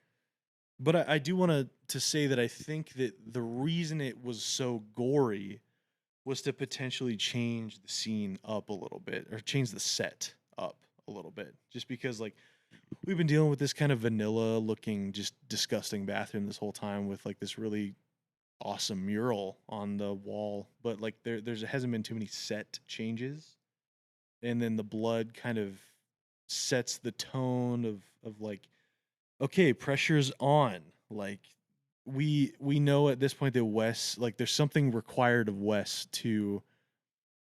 But I do want to say that I think that the reason it was so gory was to potentially change the scene up a little bit or change the set up a little bit. Just because like we've been dealing with this kind of vanilla looking just disgusting bathroom this whole time with like this really awesome mural on the wall, but like there hasn't been too many set changes. And then the blood kind of sets the tone of like, okay, pressure's on. Like we know at this point that Wes, like there's something required of Wes to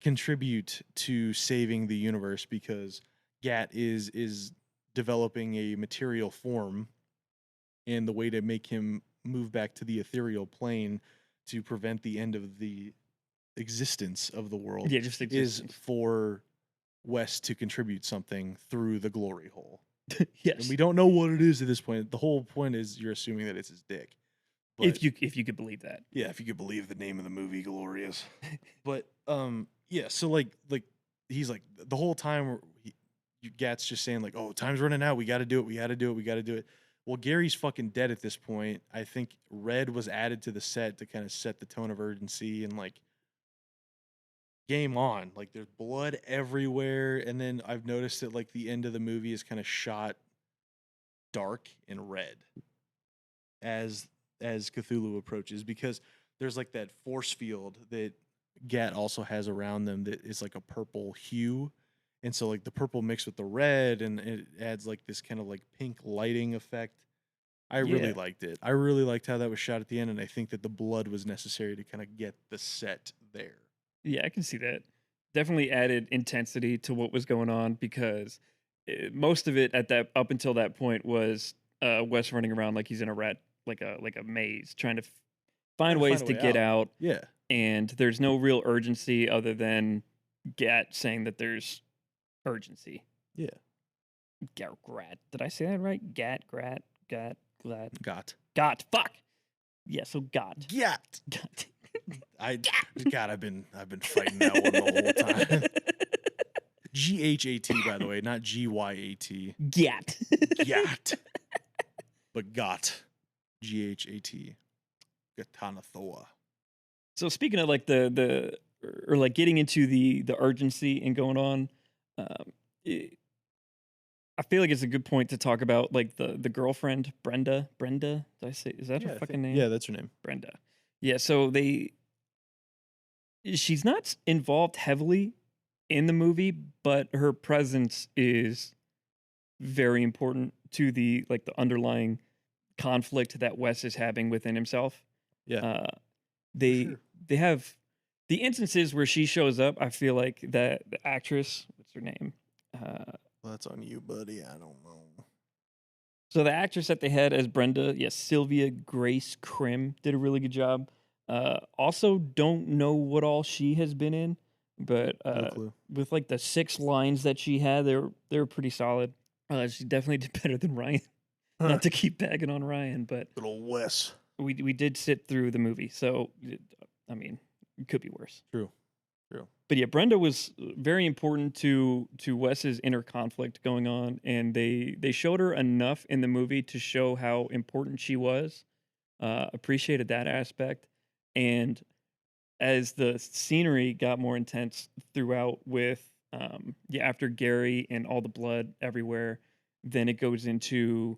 contribute to saving the universe because Gat is developing a material form, and the way to make him move back to the ethereal plane to prevent the end of the existence of the world Yeah, just is existence. for Wes to contribute something through the glory hole. Yes. And we don't know what it is at this point. The whole point is you're assuming that it's his dick. But if you could believe that. yeah, if you could believe the name of the movie, Glorious. But yeah, so like he's like the whole time Gat's just saying like, oh, time's running out. We got to do it. We got to do it. We got to do it. Well, Gary's fucking dead at this point. I think red was added to the set to kind of set the tone of urgency and like game on. Like there's blood everywhere, and then I've noticed that like the end of the movie is kind of shot dark and red as Cthulhu approaches because there's like that force field that Gat also has around them that is like a purple hue. And so like the purple mixed with the red and it adds like this kind of like pink lighting effect. I really Yeah. liked it. I really liked how that was shot at the end, and I think that the blood was necessary to kind of get the set there. Yeah, I can see that. Definitely added intensity to what was going on because most of it at that up until that point was Wes running around like he's in a rat like a maze trying to Trying find to ways find a to way get out. out, Yeah. and there's no real urgency other than Gat saying that there's urgency. Yeah. Grat. Did I say that right? Gat, glad. Got. Fuck. Yeah, so got. Gat. Got. God, I've been fighting that one the whole time. GHAT, by the way, not GYAT. Gat. Gat. But got. GHAT. Gatanathoa. So speaking of like the or like getting into the urgency and going on, it, I feel like it's a good point to talk about like the girlfriend Brenda. Did I say is that her fucking name? Yeah, that's her name. Brenda. Yeah. So she's not involved heavily in the movie, but her presence is very important to the like the underlying conflict that Wes is having within himself. Yeah. They have the instances where she shows up. I feel like that the actress, what's her name? Well, that's on you, buddy. I don't know. So the actress that they had as Brenda, yes, Sylvia Grace Krim did a really good job. Also, don't know what all she has been in, but No clue. with like the 6 lines that she had, they were pretty solid. She definitely did better than Ryan. Not to keep bagging on Ryan, but Good old Wes. we did sit through the movie, so I mean, it could be worse. True. But yeah, Brenda was very important to Wes's inner conflict going on, and they showed her enough in the movie to show how important she was. Appreciated that aspect, and as the scenery got more intense throughout, with after Gary and all the blood everywhere, Then it goes into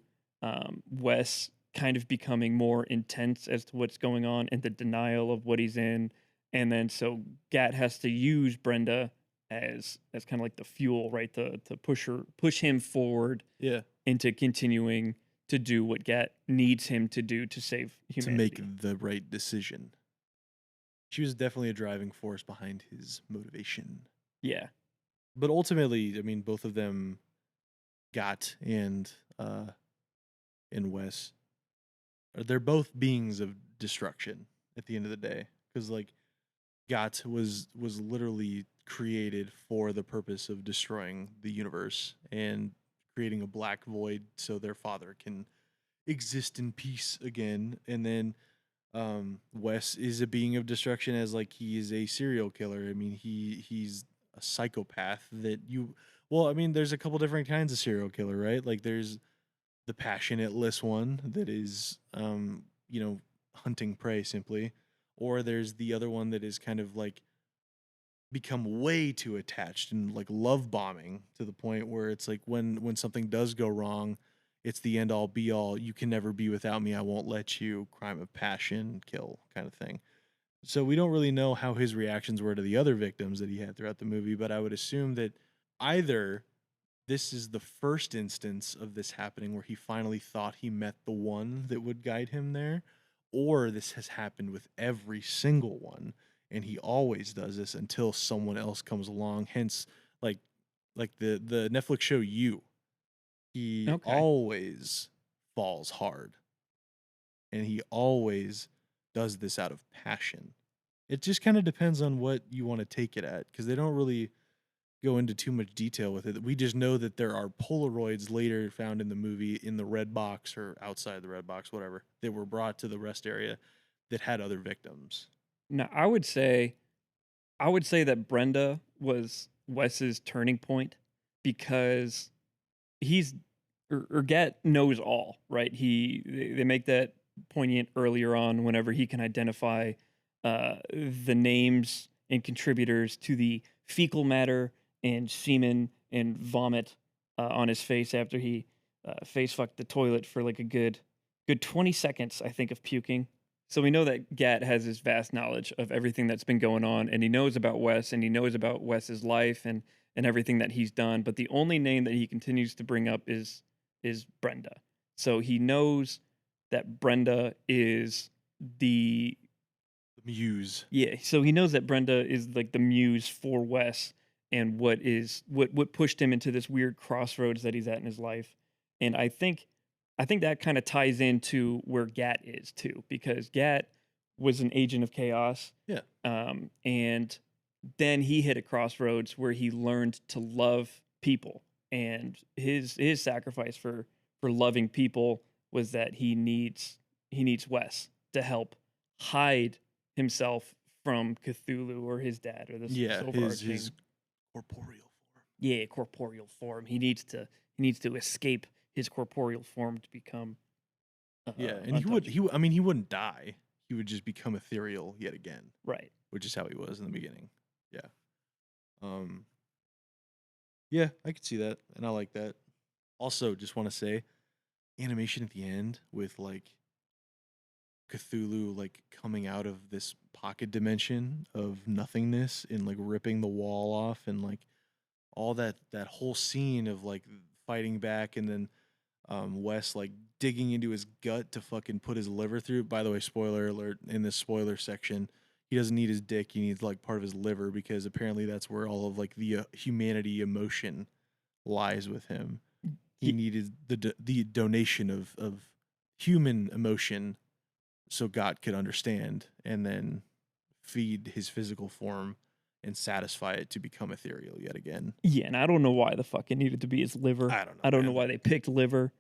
Wes kind of becoming more intense as to what's going on and the denial of what he's in. And then so Gat has to use Brenda as kind of like the fuel, right? To push him forward Yeah. into continuing to do what Gat needs him to do to save To make humanity. the right decision. She was definitely a driving force behind his motivation. Yeah. But ultimately, I mean, both of them, Got and Wes, they're both beings of destruction at the end of the day. Because like Got was literally created for the purpose of destroying the universe and creating a black void so their father can exist in peace again. And then Wes is a being of destruction as like he is a serial killer. I mean, he's a psychopath that you well, I mean, there's a couple different kinds of serial killer, right? Like there's the passionateless one that is hunting prey simply, or there's the other one that is kind of like become way too attached and like love bombing to the point where it's like when something does go wrong, it's the end all be all. You can never be without me. I won't let you. Crime of passion, kill kind of thing. So we don't really know how his reactions were to the other victims that he had throughout the movie, but I would assume that either this is the first instance of this happening where he finally thought he met the one that would guide him there, or this has happened with every single one and he always does this until someone else comes along. Hence, like the Netflix show You, he Okay. always falls hard and he always does this out of passion. It just kind of depends on what you want to take it at because they don't really go into too much detail with it. We just know that there are Polaroids later found in the movie in the red box or outside the red box, whatever, that were brought to the rest area that had other victims. Now I would say that Brenda was Wes's turning point because he's or Get knows all, right? They make that poignant earlier on whenever he can identify the names and contributors to the fecal matter and semen and vomit on his face after he face fucked the toilet for like a good 20 seconds, I think, of puking. So we know that Gat has this vast knowledge of everything that's been going on, and he knows about Wes, and he knows about Wes's life and everything that he's done. But the only name that he continues to bring up is Brenda. So he knows that Brenda is the The muse. yeah. So he knows that Brenda is like the muse for Wes and what pushed him into this weird crossroads that he's at in his life. And I think that kind of ties into where Gat is too, because Gat was an agent of chaos. Yeah. And then he hit a crossroads where he learned to love people. And his sacrifice for loving people was that he needs Wes to help hide himself from Cthulhu or his dad or this Yeah, overarching his corporeal form. yeah corporeal form. He needs to escape his corporeal form to become Yeah, and untouchable. I mean he wouldn't die. He would just become ethereal yet again, Right. which is how he was in the beginning. Yeah. Um yeah, I could see that and I like that. Also, just want to say animation at the end with like Cthulhu like coming out of this pocket dimension of nothingness and like ripping the wall off and like all that whole scene of like fighting back and then Wes like digging into his gut to fucking put his liver through. By the way, spoiler alert, in this spoiler section, he doesn't need his dick, he needs like part of his liver because apparently that's where all of like the humanity emotion lies with him. He Ye- needed the donation of human emotion so God could understand and then feed his physical form and satisfy it to become ethereal yet again. Yeah, and I don't know why the fuck it needed to be his liver. I don't know, I don't know man. why they picked liver.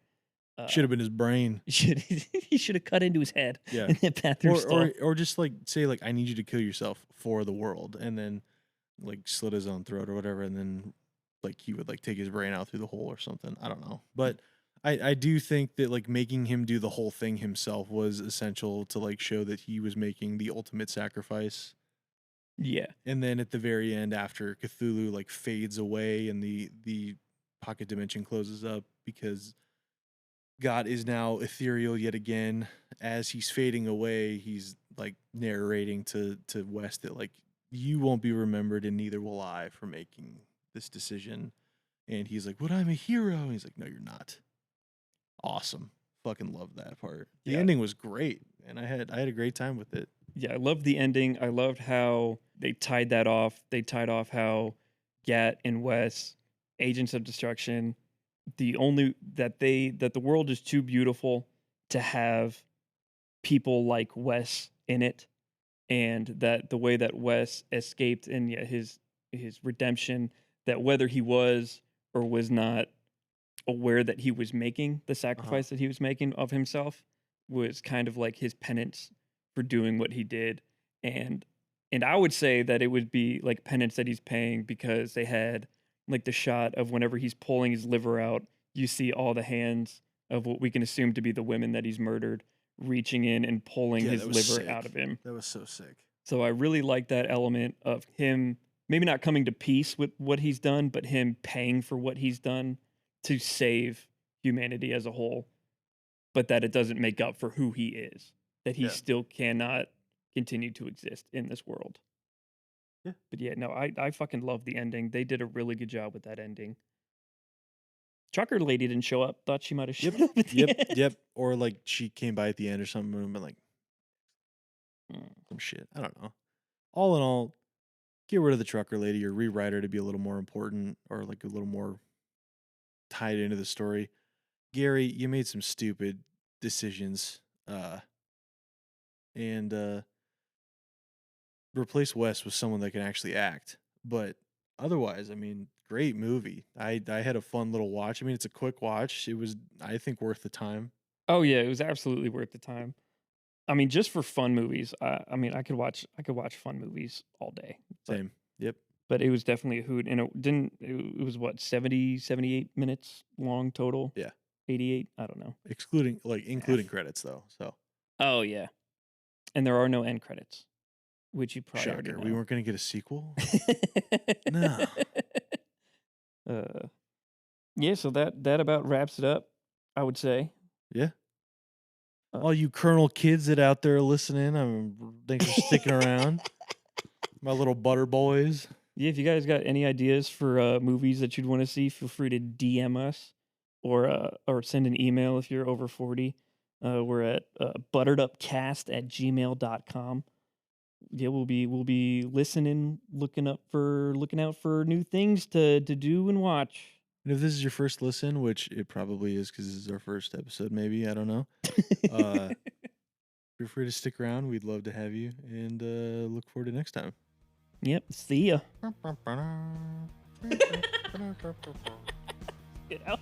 Should have been his brain. He should have cut into his head Yeah. in that bathroom stall. Or just like say like I need you to kill yourself for the world and then like slit his own throat or whatever and then like he would like take his brain out through the hole or something. I don't know. But I do think that like making him do the whole thing himself was essential to like show that he was making the ultimate sacrifice. Yeah. And then at the very end after Cthulhu like fades away and the pocket dimension closes up because God is now ethereal yet again. As he's fading away, he's like narrating to West that like you won't be remembered and neither will I for making this decision. And he's like, "But I'm a hero." And he's like, "No, you're not." Awesome. Fucking love that part. The Yeah. ending was great, and I had a great time with it. Yeah, I loved the ending. I loved how they tied that off. They tied off how Gat and Wes, agents of destruction, that the world is too beautiful to have people like Wes in it, and that the way that Wes escaped and his redemption, that whether he was or was not aware that he was making the sacrifice that he was making of himself was kind of like his penance for doing what he did. and and I would say that it would be like penance that he's paying because they had like the shot of whenever he's pulling his liver out, you see all the hands of what we can assume to be the women that he's murdered reaching in and pulling Yeah, his that was liver sick. out of him. That was so sick. So I really like that element of him maybe not coming to peace with what he's done, but him paying for what he's done to save humanity as a whole, but that it doesn't make up for who he is, that he Yeah. still cannot continue to exist in this world. Yeah. But yeah, no, I fucking love the ending. They did a really good job with that ending. Trucker lady didn't show up. Thought she might have showed up at the end. Yep. Or like she came by at the end or something and been like some shit. I don't know. All in all, get rid of the trucker lady or rewrite her to be a little more important or like a little more tied into the story. Gary, you made some stupid decisions. And replace Wes with someone that can actually act. But otherwise, I mean, great movie. I had a fun little watch. I mean, it's a quick watch. It was, I think, worth the time. Oh yeah, it was absolutely worth the time. I mean, just for fun movies. I mean, I could watch fun movies all day. But, Same. Yep. but it was definitely a hoot, and it was what 70, 78 minutes long total. Yeah. 88. I don't know. Including credits though. So Oh yeah, and there are no end credits, which you probably already shocker. know. We weren't gonna get a sequel. No. Yeah. So that about wraps it up. I would say. Yeah. All you Colonel kids that out there listening, thanks for sticking around. My little butter boys. Yeah, if you guys got any ideas for movies that you'd want to see, feel free to DM us or send an email if you're over 40. We're at butteredupcast@gmail.com. Yeah, we'll be listening, looking out for new things to do and watch. And if this is your first listen, which it probably is because this is our first episode, maybe, I don't know. Feel free to stick around. We'd love to have you and look forward to next time. Yep, see ya. Get out.